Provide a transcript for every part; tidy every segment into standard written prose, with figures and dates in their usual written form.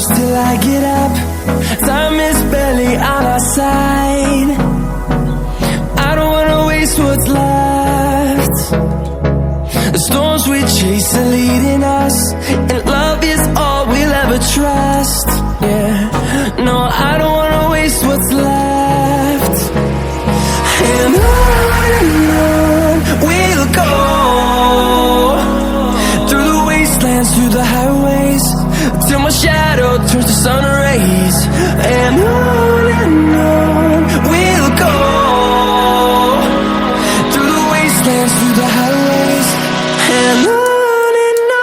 push till I get up. Time is barely on our side. I don't wanna waste what's left. The storms we chase are leading us, and love is all we'll ever trust. Yeah, no, I don't wanna waste what's left. And on we'll go, through the wastelands, through the highways, till my shadow turns to sun rays. And on we'll go, through the wastelands, through the highways, and on we'll go.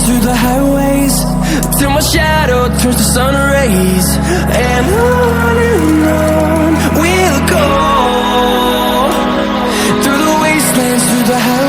Through the highways, till my shadow turns to sun rays. And on we'll go, through the wastelands, through the highways.